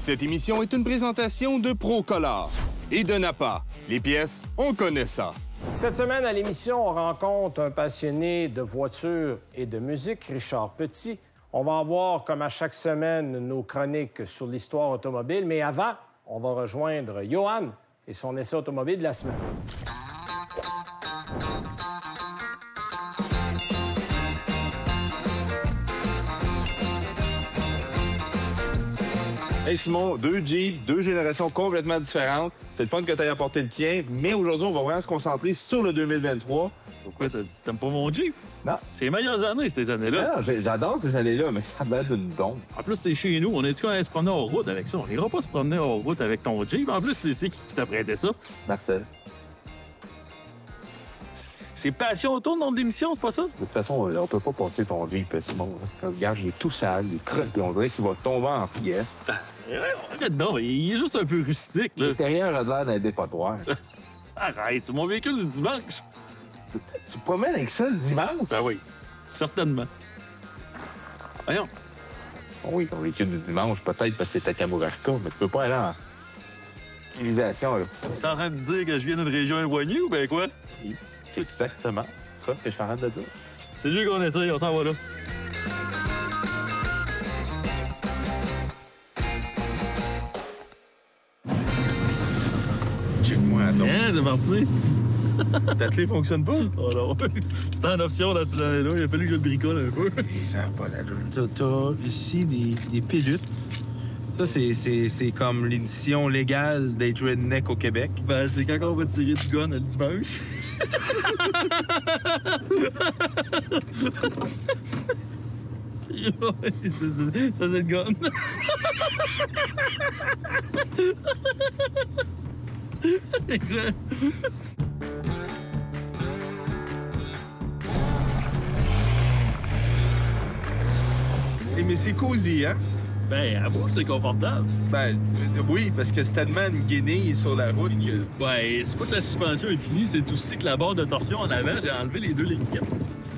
Cette émission est une présentation de Procolor et de Napa. Les pièces, on connaît ça. Cette semaine, à l'émission, on rencontre un passionné de voitures et de musique, Richard Petit. On va avoir, comme à chaque semaine, nos chroniques sur l'histoire automobile. Mais avant, on va rejoindre Johan et son essai automobile de la semaine. Hey Simon, deux Jeeps, deux générations complètement différentes. C'est le fun que tu aies apporté le tien, mais aujourd'hui, on va vraiment se concentrer sur le 2023. Pourquoi t'aimes pas mon Jeep? Non. C'est les meilleures années, ces années-là. Non, j'adore ces années-là, mais ça va être une dombe. En plus, t'es chez nous. On a dit qu'on allait se promener en route avec ça. On n'ira pas se promener en route avec ton Jeep. En plus, c'est qui t'a prêté ça? Marcel. C'est Passion Auto, le nom de l'émission, c'est pas ça? De toute façon, on peut pas porter ton Jeep, Simon. Regarde, il est tout sale, il crotte, puis on dirait qu'il va tomber en pièces. Arrête donc, il est juste un peu rustique, là. L'intérieur a l'air d'un dépotoir. Arrête, c'est mon véhicule du dimanche. Tu te promènes avec ça le dimanche? Ben oui, certainement. Voyons. Oui, ton véhicule du dimanche, peut-être parce que c'est ta Kamouraska, mais tu peux pas aller en civilisation, là. Tu es en train de dire que je viens d'une région éloignée ou ben quoi? Oui, c'est exactement ça que je suis en train de dire. C'est lui qu'on essaye, on s'en va là. Check-moi donc. Tiens, c'est parti. Ta clé fonctionne pas? Oh non. C'était en option dans cette année-là. Il a fallu que je le bricole un peu. Ça n'a pas d'allure. T'as ici des pilotes. Ça, c'est comme l'édition légale d'être redneck au Québec. Ben, c'est quand on va tirer du gun le dimanche. Ça, c'est le gun. Mais c'est cosy, hein? Ben, avoue que c'est confortable. Ben, oui, parce que c'est tellement une guenille sur la route que... Ouais, c'est pas que la suspension est finie, c'est aussi que la barre de torsion en avant, j'ai enlevé les deux lignes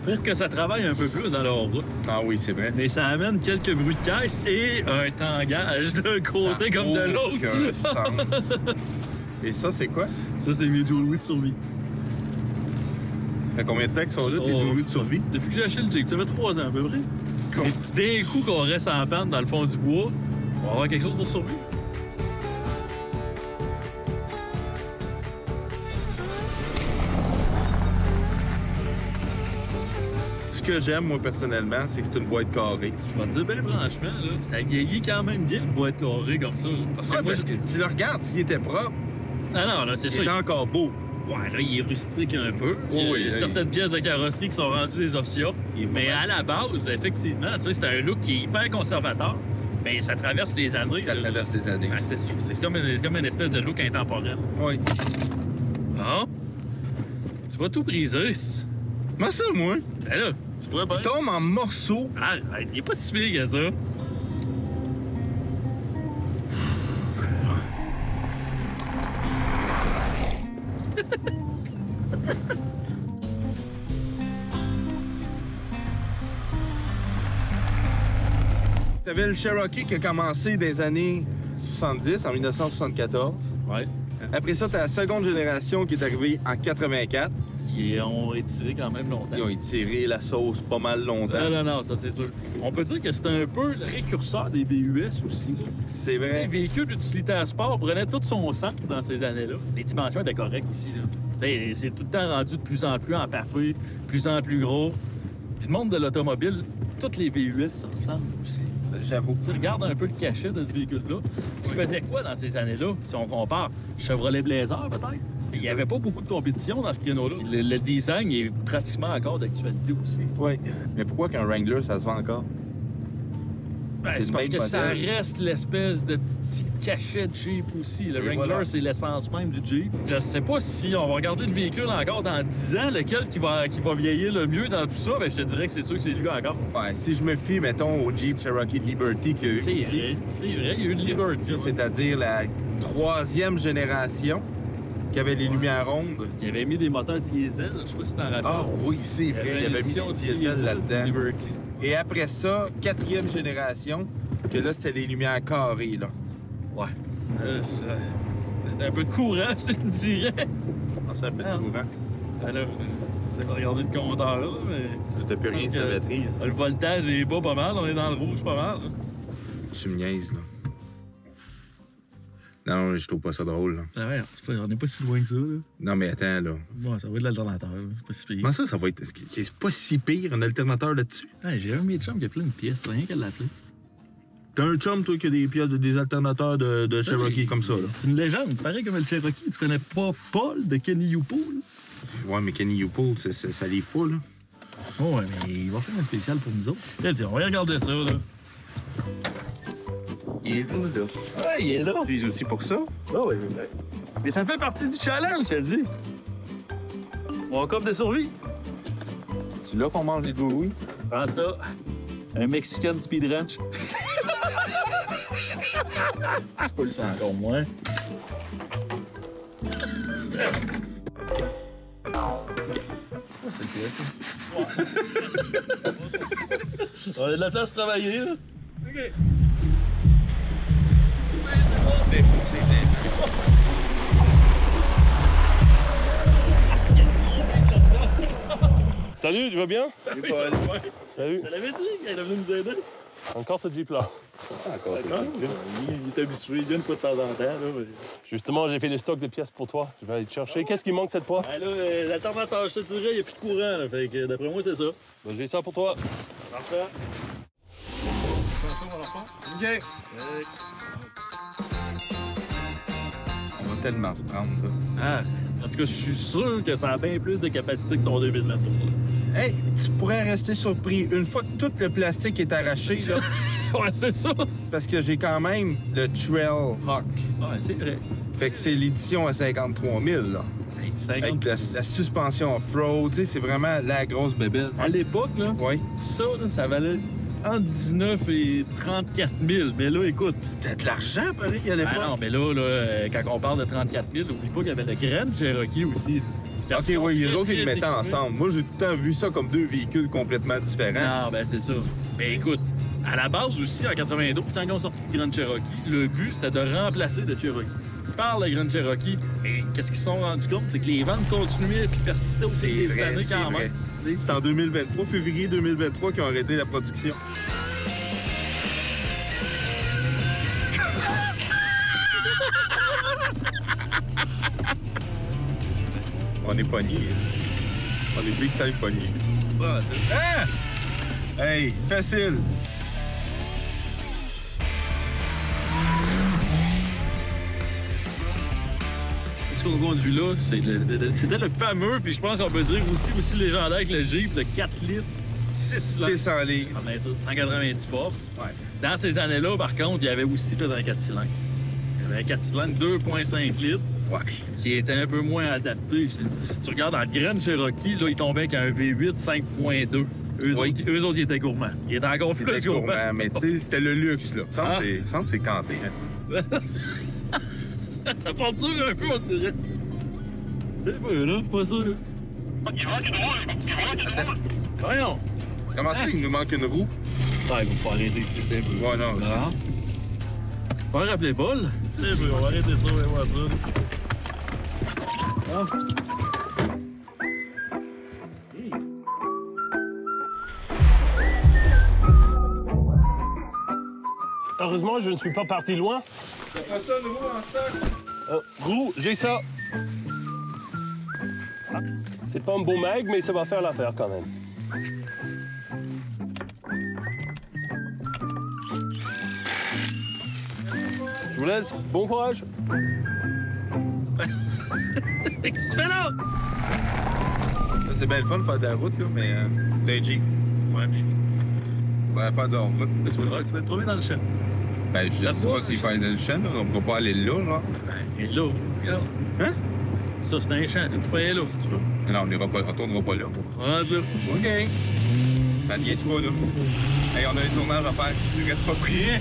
pour que ça travaille un peu plus dans leur route. Ah oui, c'est vrai. Mais ça amène quelques bruits de caisse et un tangage d'un côté comme de l'autre. Aucun sens. Et ça, c'est quoi? Ça, c'est mes jouets de survie. Ça fait combien de temps qu'ils sont là, tes jouets de survie? Depuis que j'ai acheté le Jeep, ça fait 3 ans à peu près. Et d'un coup qu'on reste en panne dans le fond du bois, on va avoir quelque chose pour survivre. Ce que j'aime, moi, personnellement, c'est que c'est une boîte carrée. Je vais te dire, ben franchement, là, ça vieillit quand même bien, une boîte carrée comme ça. Parce que, Ouais, moi, parce que tu le regardes, s'il était propre, Ah non, là, c'est il ça. était encore beau. Ouais, là, il est rustique un peu. Oui, Il y a oui, certaines pièces de carrosserie qui sont rendues des options. Mais à la base, effectivement, tu sais, c'est un look qui est hyper conservateur. Mais ça traverse les années. Ça là. traverse les années. Ah, c'est comme une espèce de look intemporel. Oui. Hein? Tu vas tout briser. Comment ça, moi? Ben là, tu vois bien. Tombe en morceaux. Arrête, il est pas si pire que ça. T'avais le Cherokee qui a commencé des années 70, en 1974. Ouais. Après ça, t'as la seconde génération qui est arrivée en 84. Qui ont étiré quand même longtemps. Ils ont étiré la sauce pas mal longtemps. Non, ça c'est sûr. On peut dire que c'est un peu le précurseur des VUS aussi. Là. C'est Tu sais, vrai. le véhicule utilitaire sport prenait tout son sens dans ces années-là. Les dimensions étaient correctes aussi. Là. Tu sais, c'est tout le temps rendu de plus en plus empaffé, de plus en plus gros. Puis le monde de l'automobile, toutes les VUS se ressemblent aussi. J'avoue. Tu regardes un peu le cachet de ce véhicule-là. Tu faisais quoi dans ces années-là, si on compare? Chevrolet Blazer, peut-être? Il n'y avait pas beaucoup de compétition dans ce créneau-là. Le design est pratiquement encore d'actualité aussi. Oui. Mais pourquoi qu'un Wrangler, ça se vend encore? Ben, C'est c'est le parce même que ça modèle. reste l'espèce de petit cachet de Jeep aussi. Le Et Wrangler, voilà. c'est l'essence même du Jeep. Je sais pas si on va regarder le véhicule encore dans 10 ans, lequel qui va vieillir le mieux dans tout ça, ben, je te dirais que c'est sûr que c'est lui encore. Ouais, si je me fie, mettons, au Jeep Cherokee Liberty qu'il y a eu ici, C'est vrai, il y a eu une Liberty. c'est-à-dire la troisième génération qui avait les lumières rondes. Il avait mis des moteurs diesel, je sais pas si t'en rappelles. Ah oui, c'est vrai, il y avait mis l'édition des diesel là-dedans. Liberty. Et après ça, quatrième génération, que là, c'était les lumières carrées, là. Ouais. Un peu de courant, je te dirais. Ah, ça fait de courant. Alors, c'est pas regarder le compteur, là, mais... T'as plus rien sur la batterie. Le voltage est bas pas mal, on est dans le rouge pas mal. Là. Tu me niaises, là. Non, je trouve pas ça drôle, là. Ah ouais, on n'est pas si loin que ça, là. Non, mais attends, là. Bon, ça va être de l'alternateur, c'est pas si pire. Comment ça va être... C'est pas si pire, un alternateur là-dessus? Ah, j'ai un de mes chums qui a plein de pièces, c'est rien qu'à l'appeler. T'as un chum, toi, qui a des pièces, des alternateurs de Cherokee comme ça, là? C'est une légende, c'est pareil comme le Cherokee. Tu connais pas Paul de Kenny Youpo, là? Ouais, mais Kenny Youpo, ça livre pas, là. Oh, ouais, mais il va faire un spécial pour nous autres. Là, on va regarder ça, là. Il est là, là. Ouais, il est là. Tu les outils pour ça? Ah oui, mais ça fait partie du challenge, je te le dis. Mon cop de survie. C'est là qu'on mange les doulouis? Prends ça. Un Mexican Speed Ranch. C'est pas le sang, encore moins. C'est le PS, ça. On a de la place à travailler, là. OK. Défoncé, Salut, tu vas bien? Salut, Paul. Salut. Je l'avais dit qu'elle est venue nous aider. Encore ce Jeep-là. D'accord. Il est habitué, il vient une fois de temps en temps. Là, mais... Justement, j'ai fait des stocks de pièces pour toi. Je vais aller te chercher. Qu'est-ce qui manque cette fois? Ah, là, l'alternateur, je te dirais, il n'y a plus de courant. Là, fait que d'après moi, c'est ça. Ben, j'ai ça pour toi. Parfait. OK. On va tellement se prendre, là. Ah, en tout cas, je suis sûr que ça a bien plus de capacité que ton 2023. Hey, tu pourrais rester surpris. Une fois que tout le plastique est arraché, là, Ouais, c'est ça. parce que j'ai quand même le Trail Hawk. Ouais, c'est vrai. Fait que c'est l'édition à 53 000, là. Hey, 50... Avec la suspension off-road, tu sais, c'est vraiment la grosse bébelle. À l'époque, là, Oui. ça, là, ça valait entre 19 et 34 000. Mais là, écoute... C'était de l'argent, pareil, à l'époque. Ah non, mais là, quand on parle de 34 000, oublie pas qu'il y avait le Grand Cherokee aussi. OK, oui, les autres, ils le mettaient ensemble. Moi, j'ai tout le temps vu ça comme deux véhicules complètement différents. Non, ben c'est ça. Mais écoute, à la base aussi, en 92, quand ils ont sorti le Grand Cherokee, le but, c'était de remplacer le Cherokee par le Grand Cherokee. Et qu'est-ce qu'ils se sont rendus compte? C'est que les ventes continuaient et persistaient au fil des années quand même. C'est en 2023, février 2023, qu'ils ont arrêté la production. On est pognés. On est big time pognés. Ouais, Ah! Hey, facile! ce qu'on conduit là, c'était le fameux, puis je pense qu'on peut dire aussi légendaire que le Jeep, de 4 litres, 600 livres. Ah, bien sûr, 190 forces. Ouais. Dans ces années-là, par contre, il avait aussi fait un 4 cylindres. Il y avait un 4 cylindres 2,5 litres. Ouais. Qui était un peu moins adapté. Si tu regardes dans le Grand Cherokee, là, il tombait avec un V8 5.2. Eux autres, ils étaient gourmands. Ils étaient encore plus gourmands. Mais tu sais, c'était le luxe, là. Il semble que c'est canté. Hein. Ça porte dur un peu, on dirait. C'est pas là, pas ça, là. Voyons. Comment ça, il nous manque une roue? Ah, ils vont pas arrêter ici. Ouais, non. Ah. On va rappeler Paul. On va arrêter ça, on va voir ça. Ah. Heureusement, je ne suis pas parti loin. T'as pas ça, une roue en stock? Roux, j'ai ça. Ah, c'est pas un beau mag, mais ça va faire l'affaire quand même. Je vous laisse. Bon courage. Qu'est-ce que tu fais là? C'est bien le fun de faire de la route, là, mais d'un Jeep. Ouais, mais. On va faire du hors-route. Tu vas te trouver dans le champ. Ben, je sais pas s'il fait dans le champ, là. On peut pas aller là, là. Ben, et là, regarde. Hein? Ça, c'est un champ. Tu peux aller là si tu veux. Mais non, on tournera pas là. Ah, ça. OK. Ben, niaise pas, là. Hey, on a un tournage à faire. Tu restes pas pris.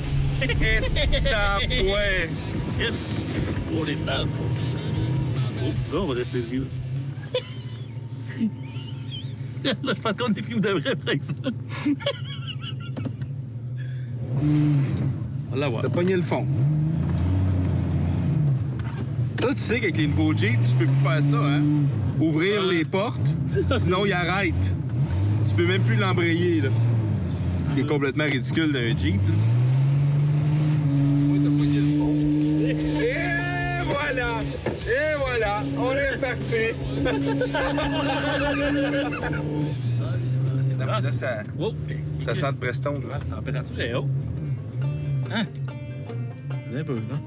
Ça ouais. Oh, les tables. Oh, ça, on va rester vieux. Là, je pense qu'on est pris de vrai, par exemple. On va l'avoir. T'as pogné le fond. Ça, tu sais qu'avec les nouveaux Jeeps, tu peux plus faire ça, hein? Ouvrir les portes, sinon il arrête. Tu peux même plus l'embrayer, là. Ce qui est complètement ridicule d'un Jeep, là. Et voilà, on est parti. Là, ça sent de Preston, là. La température est haute. Hein? Un peu, non?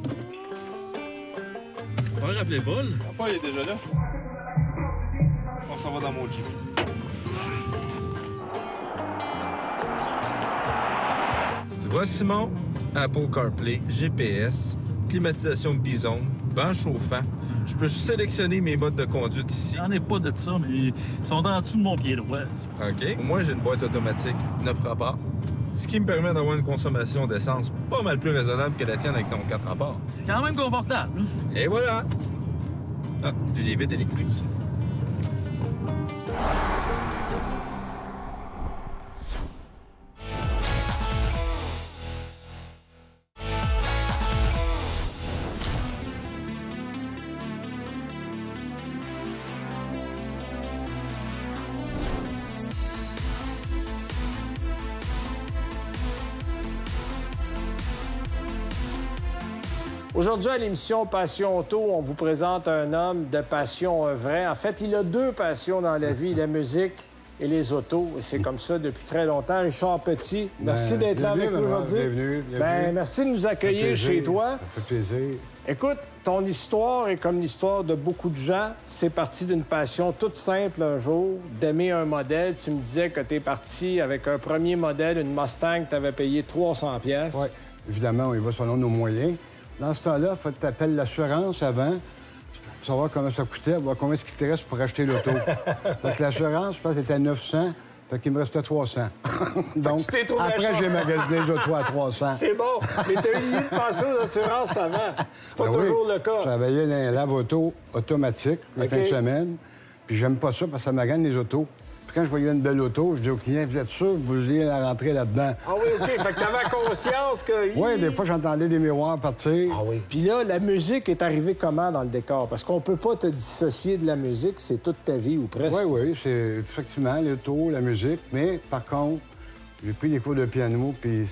On va rappeler Paul. Papa, il est déjà là. On s'en va dans mon Jeep. Tu vois, Simon? Apple CarPlay, GPS, climatisation Bison, banc chauffant. Je peux sélectionner mes modes de conduite ici. J'en ai pas de ça, mais ils sont en dessous de mon pied droit. OK. Moi, j'ai une boîte automatique 9 rapports, ce qui me permet d'avoir une consommation d'essence pas mal plus raisonnable que la tienne avec ton 4 rapports. C'est quand même confortable. Et voilà! Ah, j'ai les vitres électriques aussi. Aujourd'hui, à l'émission Passion Auto, on vous présente un homme de passion vrai. En fait, il a deux passions dans la vie, la musique et les autos. Et c'est comme ça depuis très longtemps. Richard Petit, merci d'être là avec nous aujourd'hui. Bienvenue. Merci de nous accueillir chez toi. Ça fait plaisir. Écoute, ton histoire est comme l'histoire de beaucoup de gens. C'est parti d'une passion toute simple un jour, d'aimer un modèle. Tu me disais que tu es parti avec un premier modèle, une Mustang, que tu avais payé 300 pièces. Oui, évidemment, on y va selon nos moyens. Dans ce temps-là, il faut que tu appelles l'assurance avant pour savoir comment ça coûtait, voir combien ce qui te reste pour acheter l'auto. Fait que l'assurance, je pense, était à 900. Fait qu'il me restait 300. Donc, après, j'ai magasiné les autos à 300. C'est bon. Mais tu as eu l'idée de penser aux assurances avant. C'est pas toujours le cas. Je travaillais dans un lave-auto automatique la fin de semaine. Puis j'aime pas ça parce que ça magane les autos. Puis quand je voyais une belle auto, je dis au client, vous êtes sûr que vous vouliez la rentrer là-dedans? Ah oui, OK. Fait que t'avais conscience que... Oui, des fois, j'entendais des miroirs partir. Ah oui. Puis là, la musique est arrivée comment dans le décor? Parce qu'on peut pas te dissocier de la musique, c'est toute ta vie ou presque. Oui, oui, c'est effectivement l'auto, la musique. Mais par contre, j'ai pris des cours de piano, puis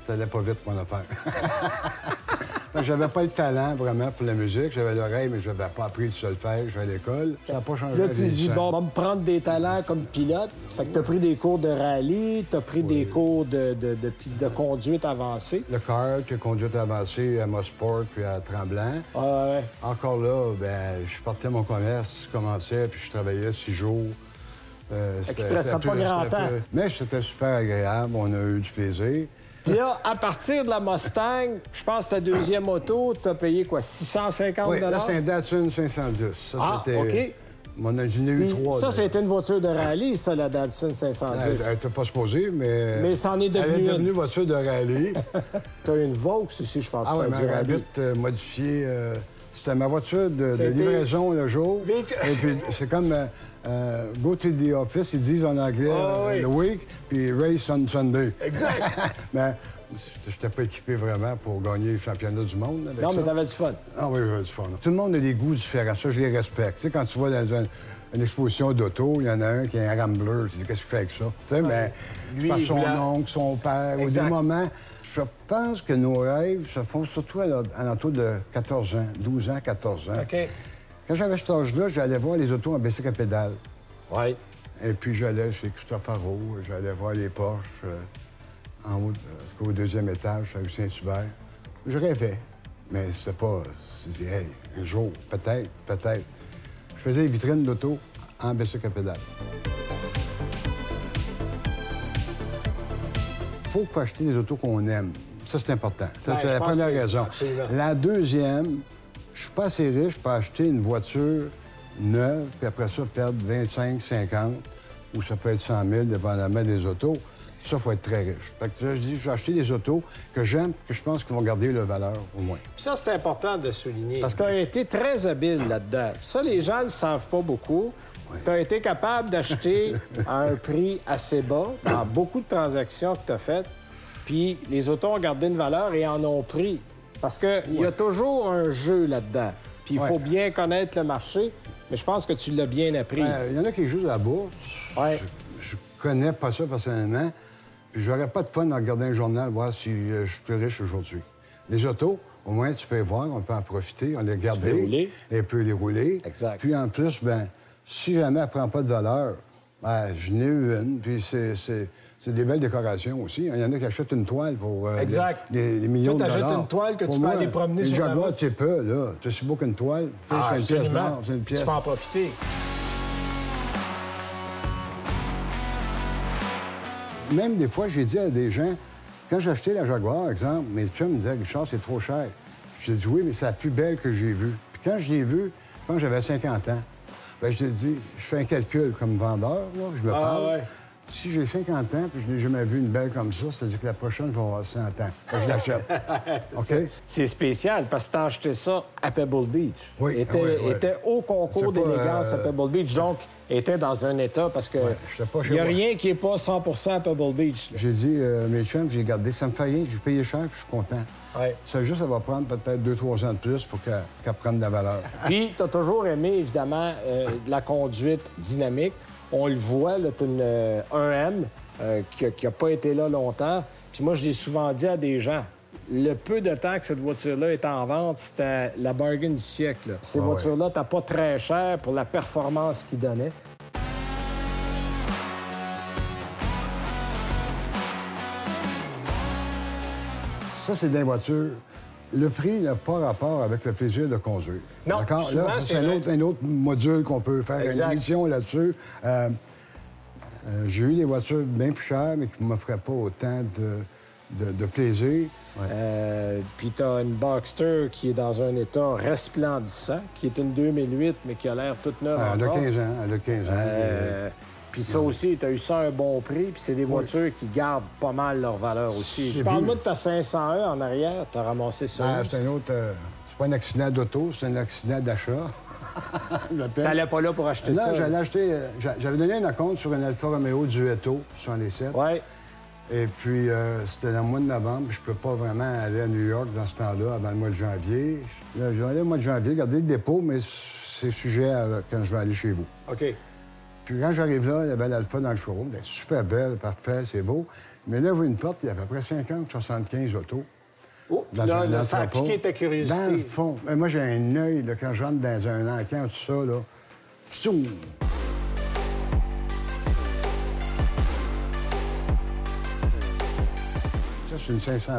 ça allait pas vite, mon affaire. J'avais pas le talent, vraiment, pour la musique. J'avais l'oreille, mais je n'avais pas appris le solfège à l'école. Ça n'a pas changé. Là, tu dis, bon, on va me prendre des talents comme pilote. Fait que tu as pris des cours de rallye, tu as pris des cours de conduite avancée. Le kart, conduite avancée à Mosport puis à Tremblant. Ouais. Encore là, ben, je partais mon commerce, je commençais, puis je travaillais 6 jours. Fait qu'il te restait pas grand temps. Mais c'était super agréable, on a eu du plaisir. Puis là, à partir de la Mustang, je pense que ta deuxième auto, t'as payé quoi, 650 Oui, là, c'est un Datsun 510. Ça, c'était... OK. J'en ai eu 3. Ça, c'était une voiture de rallye, ça, la Datsun 510. Elle n'était pas supposée, mais... Mais ça en est devenu Elle est devenue voiture de rallye. T'as une Vaux aussi, je pense, Ah oui, du ma rallye. Rabbit modifiée. C'était ma voiture de livraison le jour. Et puis, c'est comme... go to the office, ils disent en anglais the week, puis race on Sunday. Exact. Mais je n'étais pas équipé vraiment pour gagner le championnat du monde avec ça. Non, mais t'avais du fun. Ah oui, j'avais du fun. Tout le monde a des goûts différents. Ça, je les respecte. Tu sais, quand tu vas dans une exposition d'auto, il y en a un qui a un Rambler. Tu dis, qu'est-ce qu'il fait avec ça? Tu sais, mais Lui, par son oncle, son père, au des moments... Je pense que nos rêves se font surtout à l'entour de 14 ans, 12 ans, 14 ans. OK. Quand j'avais cet âge-là, j'allais voir les autos en bicycle à pédale. Oui. Et puis j'allais chez Christophe Haro, j'allais voir les Porsche en haut, au deuxième étage, à Saint-Hubert. Je rêvais, mais c'était pas... Je disais, hey, un jour, peut-être. Je faisais les vitrines d'auto en bicycle à pédale. Il faut acheter des autos qu'on aime. Ça, c'est important. Ça, c'est la première raison. Absolument. La deuxième, je suis pas assez riche pour acheter une voiture neuve, puis après ça, perdre 25, 50, ou ça peut être 100 000, dépendamment des autos. Ça, il faut être très riche. Fait que là, je dis, je vais acheter des autos que j'aime, que je pense qu'ils vont garder leur valeur, au moins. Puis ça, c'est important de souligner. Parce que tu as été très habile là-dedans. Ça, les gens ne le savent pas beaucoup. Oui. Tu as été capable d'acheter à un prix assez bas dans beaucoup de transactions que tu as faites. Puis les autos ont gardé une valeur et en ont pris. Parce qu'il y a toujours un jeu là-dedans. Puis il faut bien connaître le marché, mais je pense que tu l'as bien appris. Il y en a qui jouent à la bourse. Ouais. Je connais pas ça personnellement. Puis j'aurais pas de fun à regarder un journal, voir si je suis plus riche aujourd'hui. Les autos, au moins, tu peux les voir, on peut en profiter, on les garder. Tu peux rouler. Et peut les rouler. Exact. Puis en plus, ben si jamais elle prend pas de valeur, ben je n'ai eu une. Puis c'est des belles décorations aussi. Il y en a qui achètent une toile pour des millions de dollars. Toi, t'achètes une toile que tu peux aller promener sur la route. Les Jaguars, c'est peu, là. C'est aussi beau qu'une toile. C'est une pièce d'or, c'est une pièce. Tu peux en profiter. Même des fois, j'ai dit à des gens, quand j'ai acheté la Jaguar, par exemple, mes chums me disaient, Richard, c'est trop cher. J'ai dit, oui, mais c'est la plus belle que j'ai vue. Puis quand je l'ai vue, je pense que j'avais 50 ans. Bien, je t'ai dit, je fais un calcul comme vendeur, là, je me parle. Ouais. Si j'ai 50 ans puis je n'ai jamais vu une belle comme ça, c'est-à-dire que la prochaine, je vais avoir 100 ans. Fait que je l'achète. OK? C'est spécial parce que tu as acheté ça à Pebble Beach. Oui. Était au concours C'est pas, d'élégance à Pebble Beach, donc était dans un état parce que il n'y a rien qui n'est pas 100 à Pebble Beach. J'ai dit, mes chums, j'ai gardé, ça me fait rien, j'ai payé cher puis je suis content. Ouais. Ça juste, ça va prendre peut-être 2-3 ans de plus pour qu'elle prenne de la valeur. Puis, tu as toujours aimé, évidemment, la conduite dynamique. On le voit, là, tu as une 1M qui n'a pas été là longtemps. Puis moi, je l'ai souvent dit à des gens, le peu de temps que cette voiture-là est en vente, c'était la bargain du siècle. Là. Ces voitures-là, t'as pas très cher pour la performance qu'ils donnaient. Ça, c'est des voitures. Le prix n'a pas rapport avec le plaisir de conduire. Non, d'accord? souvent, Là, c'est un autre module qu'on peut faire Exact. une émission là-dessus. J'ai eu des voitures bien plus chères, mais qui ne m'offraient pas autant de plaisir. Puis tu as une Boxster qui est dans un état resplendissant, qui est une 2008, mais qui a l'air toute neuve Elle a encore. 15 ans. Elle a 15 ans. Puis ça aussi, tu as eu ça à un bon prix, puis c'est des voitures qui gardent pas mal leur valeur aussi. Parle-moi de ta 500E en arrière, tu as ramassé ça. C'est un autre... c'est pas un accident d'auto, c'est un accident d'achat. T'allais pas là pour acheter ça? Non, j'allais acheter... J'avais donné un acompte sur un Alfa Romeo Duetto, 67. Oui. Et puis, c'était dans le mois de novembre, puis je peux pas vraiment aller à New York dans ce temps-là, avant le mois de janvier. Là, je vais aller au mois de janvier, garder le dépôt, mais c'est sujet à quand je vais aller chez vous. OK. Puis quand j'arrive là, il y avait l'Alpha dans le showroom. Elle est super belle, parfait, c'est beau. Mais là, vous une porte, il y a à peu près 50-75 autos. Oh, dans là, ça a piqué ta curiosité. Dans le fond. Mais moi, j'ai un œil, là, quand je rentre dans un encan, tout ça, là. Psoum! Ça, c'est une 500.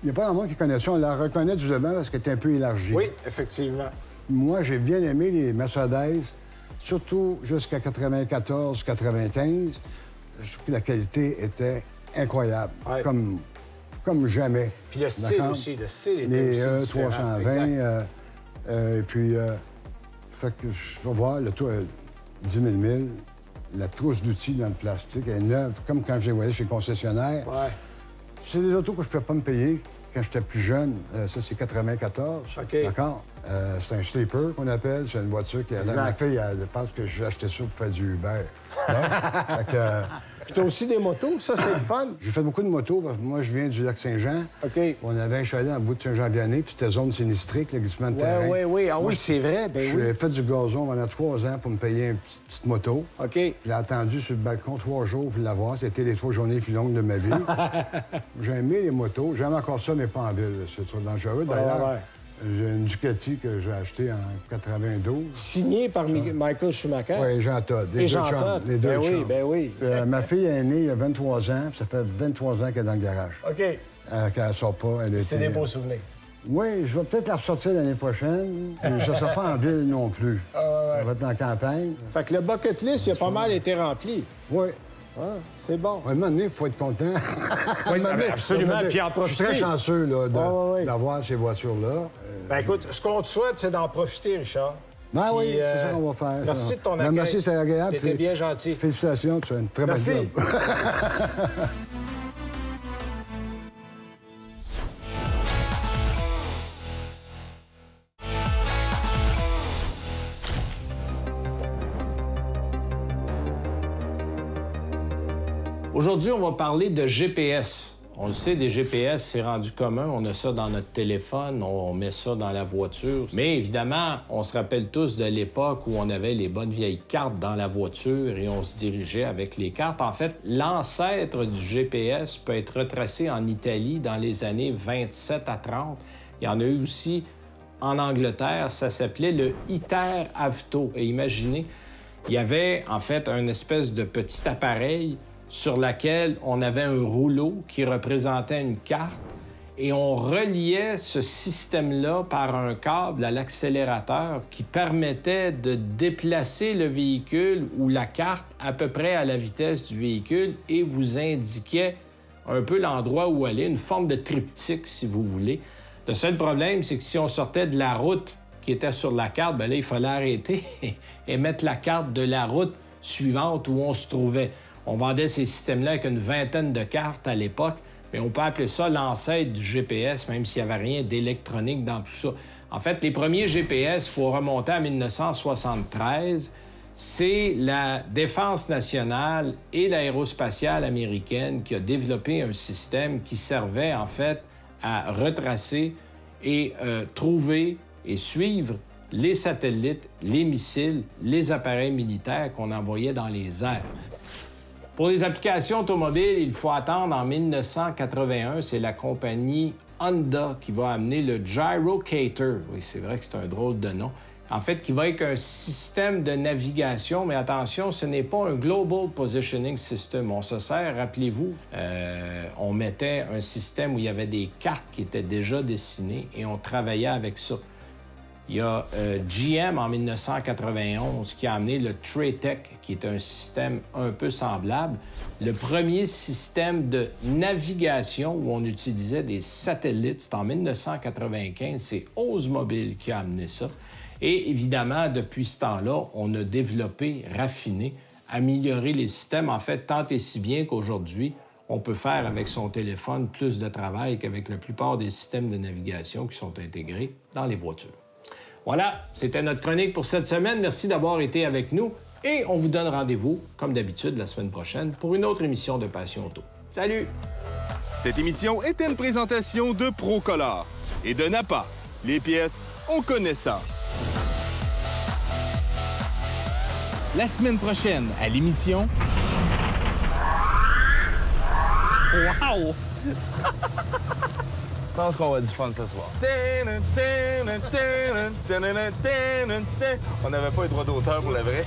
Il n'y a pas grand monde qui connaît ça. On la reconnaît du devant parce qu'elle est un peu élargie. Oui, effectivement. Moi, j'ai bien aimé les Mercedes, surtout jusqu'à 94-95. Je trouve que la qualité était incroyable, Ouais. comme jamais. Puis le style D'accord? aussi, le style était Les aussi différent. 320, Exact. et puis, fait que je vais voir le tour 10 000 la trousse d'outils dans le plastique, elle est neuve, comme quand je les voyais chez le concessionnaire. Ouais. C'est des autos que je ne pouvais pas me payer quand j'étais plus jeune. Ça, c'est 94. OK. D'accord? C'est un sleeper qu'on appelle. C'est une voiture qui... Exact. Ma fille, elle pense que j'ai acheté ça pour faire du Uber. Non? Fait que, Puis t'as aussi des motos, ça, c'est le fun. j'ai fait beaucoup de motos. Parce que moi, je viens du Lac-Saint-Jean. OK. On avait un chalet en bout de Saint-Jean-Vianney, puis c'était zone sinistrée, le glissement de terrain. Oui. Ah Moi, oui, c'est vrai, ben oui. J'ai fait du gazon pendant 3 ans pour me payer une petite moto. OK. Je l'ai attendu sur le balcon 3 jours pour l'avoir. C'était les 3 journées les plus longues de ma vie. J'ai aimé les motos. J'aime encore ça, mais pas en ville. C'est trop dangereux. D'ailleurs, j'ai une Ducati que j'ai achetée en 92. Signé par Michael Schumacher. Oui, Jean Todt. Et Jean Todt. Les deux Ben oui, chums. ben oui. Ma fille est née il y a 23 ans, puis ça fait 23 ans qu'elle est dans le garage. OK. Qu'elle ne sort pas. C'est des beaux souvenirs. Oui, je vais peut-être la ressortir l'année prochaine. Mais je ne serai pas en ville non plus. On va être en campagne. Fait que le bucket list, il a pas mal été rempli. Oui. Ah, c'est bon. À un moment donné, il faut être content. Oui, absolument, puis en Je profiter. suis très chanceux là, oui. d'avoir ces voitures-là. Ben écoute, ce qu'on te souhaite, c'est d'en profiter, Richard. Ben Puis, oui, c'est ça qu'on va faire. Merci ça. de ton Ben, accueil. merci, c'est agréable. T'étais bien gentil. Félicitations, tu as une très bonne Merci. job. Aujourd'hui, on va parler de GPS. On le sait, des GPS, c'est rendu commun. On a ça dans notre téléphone, on met ça dans la voiture. Mais évidemment, on se rappelle tous de l'époque où on avait les bonnes vieilles cartes dans la voiture et on se dirigeait avec les cartes. En fait, l'ancêtre du GPS peut être retracé en Italie dans les années 27 à 30. Il y en a eu aussi en Angleterre. Ça s'appelait le Iter Avto. Et imaginez, il y avait en fait un espèce de petit appareil sur laquelle on avait un rouleau qui représentait une carte et on reliait ce système-là par un câble à l'accélérateur qui permettait de déplacer le véhicule ou la carte à peu près à la vitesse du véhicule et vous indiquait un peu l'endroit où aller, une forme de triptyque, si vous voulez. Le seul problème, c'est que si on sortait de la route qui était sur la carte, bien là, il fallait arrêter et mettre la carte de la route suivante où on se trouvait. On vendait ces systèmes-là avec une vingtaine de cartes à l'époque, mais on peut appeler ça l'ancêtre du GPS, même s'il n'y avait rien d'électronique dans tout ça. En fait, les premiers GPS, il faut remonter à 1973. C'est la Défense nationale et l'aérospatiale américaine qui a développé un système qui servait, en fait, à retracer et trouver et suivre les satellites, les missiles, les appareils militaires qu'on envoyait dans les airs. Pour les applications automobiles, il faut attendre en 1981. C'est la compagnie Honda qui va amener le Gyrocator. Oui, c'est vrai que c'est un drôle de nom. En fait, qui va être un système de navigation, mais attention, ce n'est pas un Global Positioning System. On se sert, rappelez-vous, on mettait un système où il y avait des cartes qui étaient déjà dessinées et on travaillait avec ça. Il y a GM en 1991 qui a amené le Tray-Tech, qui est un système un peu semblable. Le premier système de navigation où on utilisait des satellites, c'est en 1995. C'est Oldsmobile qui a amené ça. Et évidemment, depuis ce temps-là, on a développé, raffiné, amélioré les systèmes, en fait, tant et si bien qu'aujourd'hui, on peut faire avec son téléphone plus de travail qu'avec la plupart des systèmes de navigation qui sont intégrés dans les voitures. Voilà, c'était notre chronique pour cette semaine. Merci d'avoir été avec nous et on vous donne rendez-vous, comme d'habitude, la semaine prochaine pour une autre émission de Passion Auto. Salut! Cette émission était une présentation de Procolor et de Napa. Les pièces, on connaît ça. La semaine prochaine, à l'émission... Wow! Je pense qu'on va du fun ce soir. On n'avait pas les droits d'auteur pour le vrai.